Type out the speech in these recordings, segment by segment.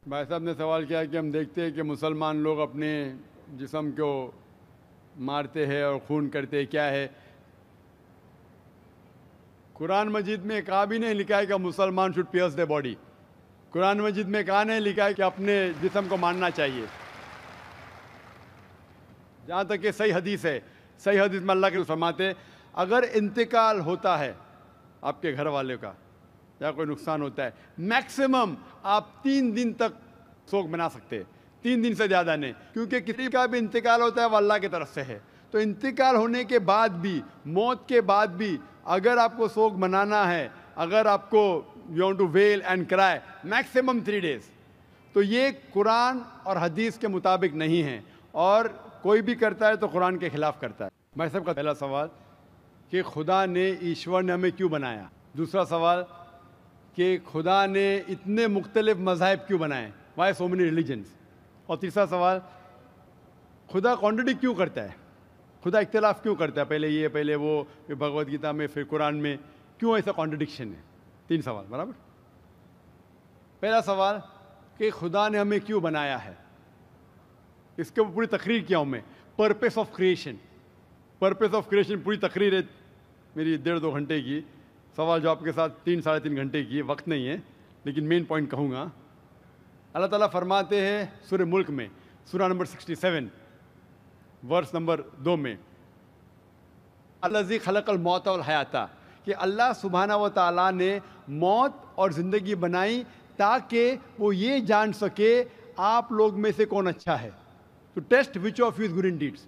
بھائی صاحب نے سوال کیا کہ ہم دیکھتے ہیں کہ مسلمان لوگ اپنے جسم کو مارتے ہیں اور خون کرتے ہیں، کیا ہے؟ قرآن مجید میں کہا بھی نہیں لکھا ہے کہ مسلمان شوڈ پیئرس دی باڈی. قرآن مجید میں کہا نہیں لکھا ہے کہ اپنے جسم کو مارنا چاہیے. جہاں تک کہ صحیح حدیث ہے، صحیح حدیث میں اللہ کے فرماتے اگر انتقال ہوتا ہے آپ کے گھر والے کا یا کوئی نقصان ہوتا ہے، میکسیمم آپ 3 دن تک سوگ منا سکتے ہیں، 3 دن سے زیادہ نہیں، کیونکہ کسی کا بھی انتقال ہوتا ہے وہ اللہ کی طرف سے ہے. تو انتقال ہونے کے بعد بھی، موت کے بعد بھی اگر آپ کو سوگ منانا ہے، اگر آپ کو یو وانٹ ٹو ویل اینڈ کرائے، میکسیمم 3 days. تو یہ قرآن اور حدیث کے مطابق نہیں ہے، اور کوئی بھی کرتا ہے تو قرآن کے خلاف کرتا ہے. میں سب کا پہلا سوال کہ خدا نے، ایشور نے ہمیں کیوں بنایا؟ دوسرا سوال کہ خدا نے اتنے مختلف مذاہب کیوں بنائے؟ Why so many religions? اور تیسرا سوال خدا کانٹرڈکٹ کیوں کرتا ہے؟ خدا اختلاف کیوں کرتا ہے؟ پہلے یہ، پہلے وہ، پھر بھگوت گیتا میں، پھر قرآن میں، کیوں ایسا کانٹرڈکشن ہے؟ 3 سوال برابر. پہلا سوال کہ خدا نے ہمیں کیوں بنایا ہے، اس کے پوری تقریر کیا ہوں میں. Purpose of creation, purpose of creation پوری تقریر ہے میری 1.5-2 گھنٹے کی. سوال جواب کے ساتھ 3-3.5 گھنٹے کی، وقت نہیں ہے لیکن مین پوائنٹ کہوں گا. اللہ تعالیٰ فرماتے ہیں سورہ ملک میں، سورہ نمبر 67 ورس نمبر 2 میں، الذی خلق الموت والحیات، کہ اللہ سبحانہ و تعالیٰ نے موت اور زندگی بنائی تاکہ وہ یہ جان سکے آپ لوگ میں سے کون اچھا ہے. تو test which of you is good in deeds.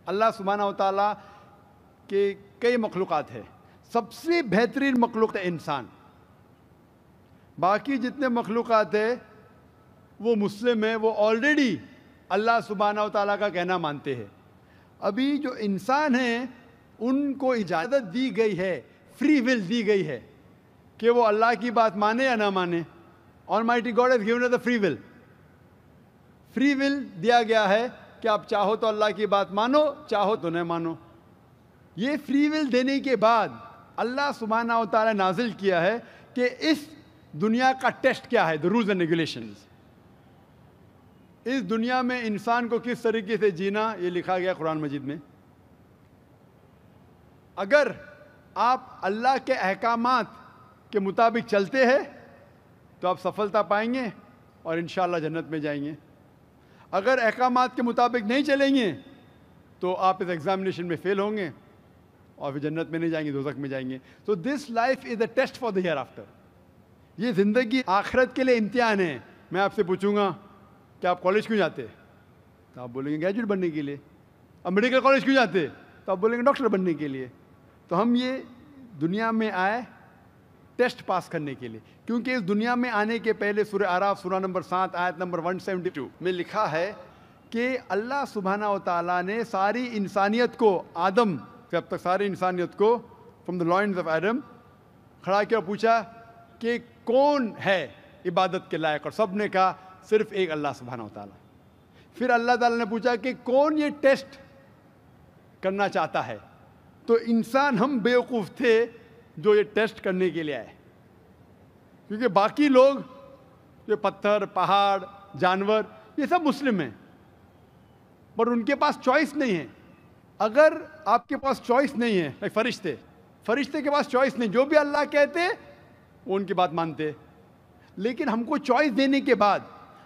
اللہ سبحانہ و تعالیٰ کے کئی مخلوقات ہیں، سب سے بہترین مخلوق ہے انسان. باقی جتنے مخلوقات ہیں وہ مسلم ہیں، وہ آلریڈی اللہ سبحانہ و تعالیٰ کا کہنا مانتے ہیں. ابھی جو انسان ہیں ان کو اجازت دی گئی ہے، فری ول دی گئی ہے کہ وہ اللہ کی بات مانے یا نہ مانے. Almighty God has given us the free will. Free will دیا گیا ہے کہ آپ چاہو تو اللہ کی بات مانو، چاہو تو نہ مانو. یہ فری ول دینے کے بعد اللہ سبحانہ و تعالیٰ نازل کیا ہے کہ اس دنیا کا ٹیسٹ کیا ہے، the rules and regulations. اس دنیا میں انسان کو کس طریقے سے جینا، یہ لکھا گیا قرآن مجید میں. اگر آپ اللہ کے احکامات کے مطابق چلتے ہیں تو آپ سفلتا پائیں گے اور انشاءاللہ جنت میں جائیں گے. اگر احکامات کے مطابق نہیں چلیں گے تو آپ اس ایگزامینیشن میں فیل ہوں گے اور پھر جنت میں نہیں جائیں گے، دوزخ میں جائیں گے. تو this life is a test for the hereafter. یہ زندگی آخرت کے لیے امتحان ہے. میں آپ سے پوچھوں گا کہ آپ کالج کیوں جاتے؟ تو آپ بولیں گے گریجویٹ بننے کے لیے. اب میڈیکل کالج کیوں جاتے؟ تو آپ بولیں گے ڈاکٹر بننے کے لیے. تو ہم یہ دنیا میں آئے ٹیسٹ پاس کرنے کے لیے، کیونکہ اس دنیا میں آنے کے پہلے سورہ اعراف سورہ نمبر 7 آیت نمبر 172 میں لکھا ہے کہ اللہ سبحانہ و تعالیٰ نے ساری انسانیت کو، آدم سے اب تک ساری انسانیت کو from the lines of Adam کھڑا کیا، پوچھا کہ کون ہے عبادت کے لائق، اور سب نے کہا صرف ایک اللہ سبحانہ و تعالیٰ. پھر اللہ تعالیٰ نے پوچھا کہ کون یہ ٹیسٹ کرنا چاہتا ہے. تو انسان ہم بیوقوف تھے جو یہ ٹیسٹ کرنے کے لیے آئے، کیونکہ باقی لوگ یہ پتھر، پہاڑ، جانور، یہ سب مسلم ہیں، پر ان کے پاس چوائس نہیں ہے. اگر آپ کے پاس چوائس نہیں ہے، فرشتے کے پاس چوائس نہیں، جو بھی اللہ کہتے وہ ان کی بات مانتے. لیکن ہم کو چوائس دینے کے بعد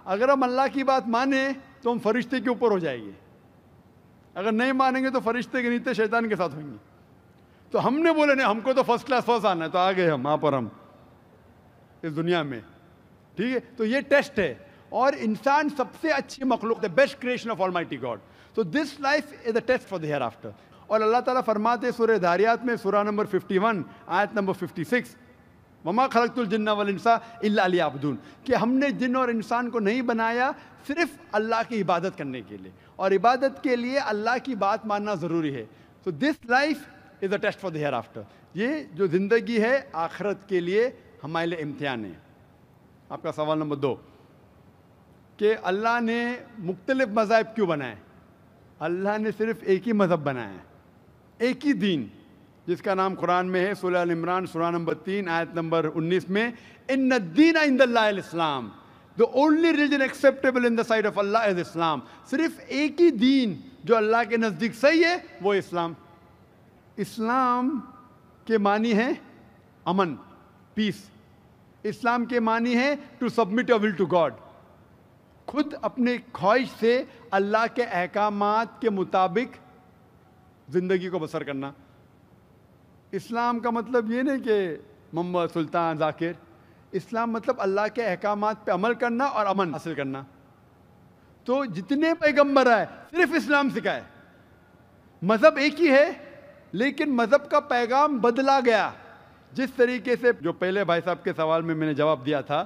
اگر ہم اللہ کی بات مانیں تو ہم فرشتے کے اوپر ہو جائیں گے، اگر نہیں مانیں گے تو فرشتے کے نیچے شیطان کے ساتھ ہوئیں گے. تو ہم نے بولے نہیں، ہم کو تو فرسٹ کلاس فرسٹ آنا ہے، تو آ گئے ہم وہاں پر، ہم اس دنیا میں. ٹھیک ہے، تو یہ ٹیسٹ ہے. اور انسان سب سے اچھی مخلوق ہے، best creation of almighty God. تو this life is a test for the hereafter. اور اللہ تعالیٰ فرماتے سورہ داریات میں سورہ نمبر 51 آیت نمبر 56، وما خلقت الجن والانس الا لیعبدون، کہ ہم نے جن اور انسان کو نہیں بنایا صرف اللہ کی عبادت کرنے کے لیے، اور عبادت کے لیے اللہ کی بات ماننا ضروری ہے. تو this life is a test for the hereafter. یہ جو زندگی ہے آخرت کے لیے ہمارے لیے امتحان ہے. آپ کا سوال نمبر 2 کہ اللہ نے مختلف مذاہب کیوں بنائے؟ اللہ نے صرف ایک ہی مذہب بنایا ہے، ایک ہی دین، جس کا نام قرآن میں ہے سورہ ال عمران سورہ نمبر 3 آیت نمبر 19 میں، ان الدین عند اللہ الاسلام. The only religion acceptable in the sight of Allah is Islam. صرف ایک ہی دین جو اللہ کے نزدیک صحیح ہے وہ اسلام. اسلام کے معنی ہے امن, پیس. اسلام کے معنی ہے to submit your will to God. خود اپنے خواہش سے اللہ کے احکامات کے مطابق زندگی کو بسر کرنا. اسلام کا مطلب یہ نہیں کہ محمد سلطان ذاکر. اسلام مطلب اللہ کے احکامات پہ عمل کرنا اور امن حاصل کرنا. تو جتنے پیغمبر آئے صرف اسلام سکھائے. مذہب ایک ہی ہے لیکن مذہب کا پیغام بدلا گیا. جس طریقے سے جو پہلے بھائی صاحب کے سوال میں نے جواب دیا تھا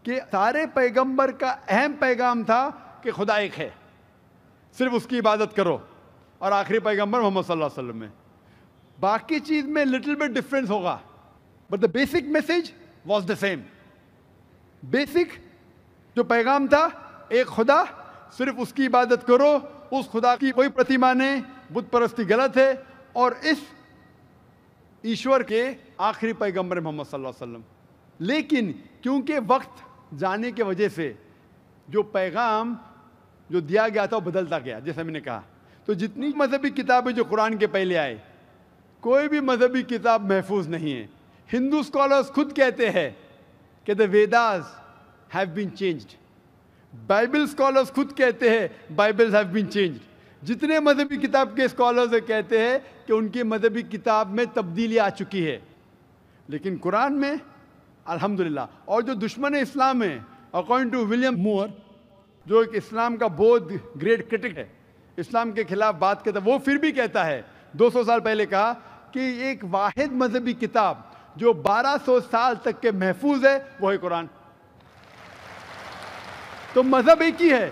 کہ سارے پیغمبر کا اہم پیغام تھا کہ خدا ایک ہے, صرف اس کی عبادت کرو, اور آخری پیغمبر محمد صلی اللہ علیہ وسلم میں باقی چیز میں لٹل بٹ ڈفرینس ہوگا, but the basic message was the same. Basic جو پیغام تھا ایک خدا, صرف اس کی عبادت کرو, اس خدا کی کوئی پرتیما نہیں, بت پرستی غلط ہے. اور اس ایشور کے آخری پیغمبر محمد صلی اللہ علیہ وسلم. لیکن کیونکہ وقت جانے کی وجہ سے جو پیغام جو دیا گیا تھا وہ بدلتا گیا, جیسا میں نے کہا. تو جتنی مذہبی کتابیں جو قرآن کے پہلے آئے, کوئی بھی مذہبی کتاب محفوظ نہیں ہے. ہندو اسکالرس خود کہتے ہیں کہ the Vedas have been changed. Bible scholars خود کہتے ہیں بائبلز have been changed. جتنے مذہبی کتاب کے اسکالرز کہتے ہیں کہ ان کی مذہبی کتاب میں تبدیلی آ چکی ہے. لیکن قرآن میں الحمدللہ. اور جو دشمن اسلام ہیں, اکارڈنگ ٹو ولیم مور, جو ایک اسلام کا بہت گریٹ کرٹک ہے, اسلام کے خلاف بات کرتا ہے, وہ پھر بھی کہتا ہے 200 سال پہلے کہا کہ ایک واحد مذہبی کتاب جو 1200 سال تک کے محفوظ ہے وہ ہے قرآن. تو مذہب ایک ہی ہے,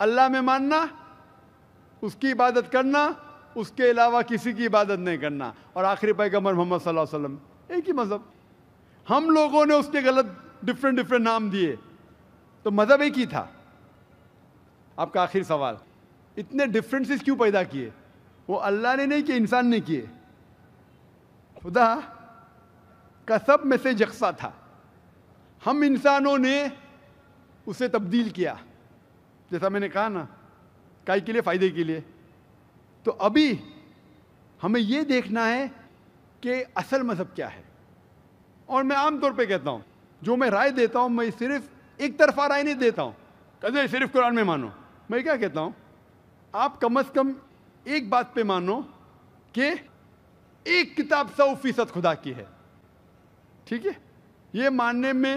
اللہ میں ماننا, اس کی عبادت کرنا, اس کے علاوہ کسی کی عبادت نہیں کرنا, اور آخری پیغمبر محمد صلی اللہ علیہ وسلم. ایک ہی مذہب. ہم لوگوں نے اس کے غلط ڈفرینٹ نام دیے, تو مذہب ایک ہی تھا. آپ کا آخری سوال, اتنے ڈفرینسز کیوں پیدا کیے؟ وہ اللہ نے نہیں کیے, انسان نے کیے. خدا کا سب میں سے یکساں تھا, ہم انسانوں نے اسے تبدیل کیا. جیسا میں نے کہا نا, کائی کے لیے, فائدے کے لیے. تو ابھی ہمیں یہ دیکھنا ہے کہ اصل مذہب کیا ہے. اور میں عام طور پہ کہتا ہوں, جو میں رائے دیتا ہوں میں صرف ایک طرفہ رائے نہیں دیتا ہوں کہ صرف قرآن میں مانو. میں کیا کہتا ہوں, آپ کم از کم ایک بات پہ مانو کہ ایک کتاب 100% خدا کی ہے. ٹھیک ہے, یہ ماننے میں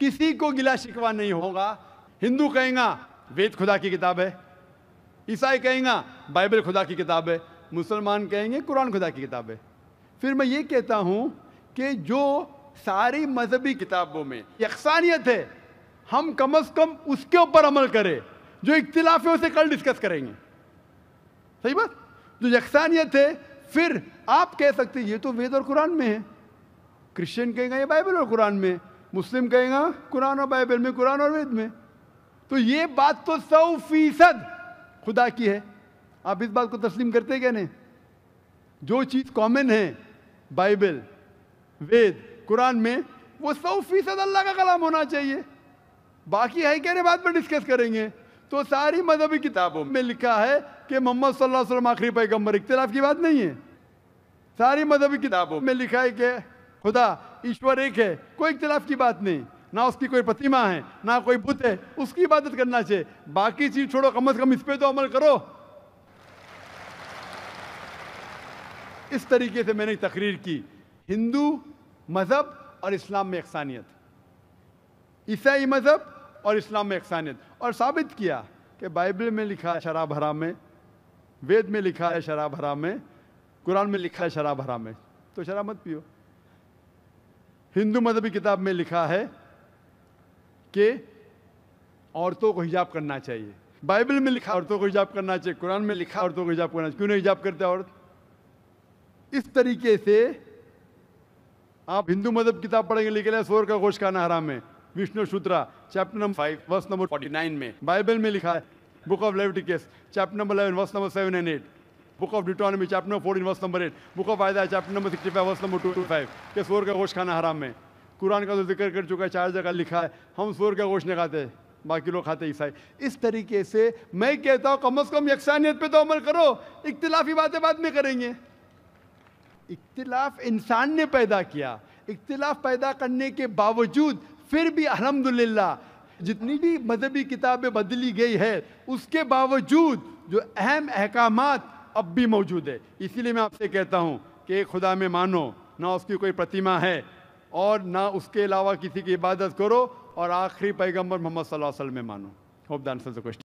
کسی کو گلا شکوا نہیں ہوگا. ہندو کہیں گا وید خدا کی کتاب ہے, عیسائی کہیں گا بائبل خدا کی کتاب ہے, مسلمان کہیں گے قرآن خدا کی کتاب ہے. پھر میں یہ کہتا ہوں کہ جو ساری مذہبی کتابوں میں یکسانیت ہے, ہم کم از کم اس کے اوپر عمل کریں. جو اختلاف ہے اسے کل ڈسکس کریں گے. صحیح بات. جو یکسانیت ہے, پھر آپ کہہ سکتے یہ تو وید اور قرآن میں ہے, کرسچن کہیں گا یہ بائبل اور قرآن میں, مسلم کہیں گا قرآن اور بائبل میں, قرآن اور وید میں. تو یہ بات تو 100% خدا کی ہے. آپ اس بات کو تسلیم کرتے کیا نہیں؟ جو چیز کامن ہے بائبل, وید, قرآن میں, وہ 100% اللہ کا کلام ہونا چاہیے. باقی ہے کہنے بعد میں ڈسکس کریں گے. تو ساری مذہبی کتابوں میں لکھا ہے کہ محمد صلی اللہ علیہ وسلم آخری پیغمبر, اختلاف کی بات نہیں ہے. ساری مذہبی کتابوں میں لکھا ہے کہ خدا ایشور ایک ہے, کوئی اختلاف کی بات نہیں. نہ اس کی کوئی پرتیما ہے, نہ کوئی بت ہے, اس کی عبادت کرنا چاہیے. باقی چیز چھوڑو, کم از کم اس پہ تو عمل کرو. اس طریقے سے میں نے تقریر کی ہندو مذہب اور اسلام میں یکسانیت, عیسائی مذہب اور اسلام میں یکسانیت, اور ثابت کیا کہ بائبل میں لکھا ہے شراب حرام ہے, وید میں لکھا ہے شراب حرام ہے, قرآن میں لکھا ہے شراب حرام ہے, تو شراب مت پیو. ہندو مذہبی کتاب میں لکھا ہے کہ عورتوں کو حجاب کرنا چاہیے, بائبل میں لکھا عورتوں کو حجاب کرنا چاہیے, قرآن میں لکھا عورتوں کو حجاب کرنا چاہیے. کیوں نہیں حجاب کرتے عورت؟ اس طریقے سے آپ ہندو مذہب کتاب پڑھیں گے, لکھا ہے سور کا گوشت کھانا حرام ہے, Vishnu Sutra chapter number 5 verse number 49 میں. بائبل میں لکھا ہے book of Leviticus chapter number 11 verse number 7 and 8, book of Deuteronomy chapter number 14 verse number 8, book of Isaiah chapter number 65 verse number 2 to 5 کہ سور کا گوشت کھانا حرام ہے. قرآن کا تو ذکر کر چکا ہے، 4 جگہ لکھا ہے ہم سور کا گوشت نہیں کھاتے، باقی لوگ کھاتے عیسائی۔ اس طریقے سے میں کہتا ہوں کم از کم یکسانیت پہ تو عمل کرو، اختلافی باتیں بعد میں کریں گے۔ اختلاف انسان نے پیدا کیا، اختلاف پیدا کرنے کے باوجود پھر بھی الحمدللہ جتنی بھی مذہبی کتابیں بدلی گئی ہے اس کے باوجود جو اہم احکامات اب بھی موجود ہے۔ اسی لیے میں آپ سے کہتا ہوں کہ ایک خدا میں مانو، نہ اس کی کوئی پرتیما ہے اور نہ اس کے علاوہ کسی کی عبادت کرو، اور آخری پیغمبر محمد صلی اللہ علیہ وسلم میں مانو۔ Hope the answers the question.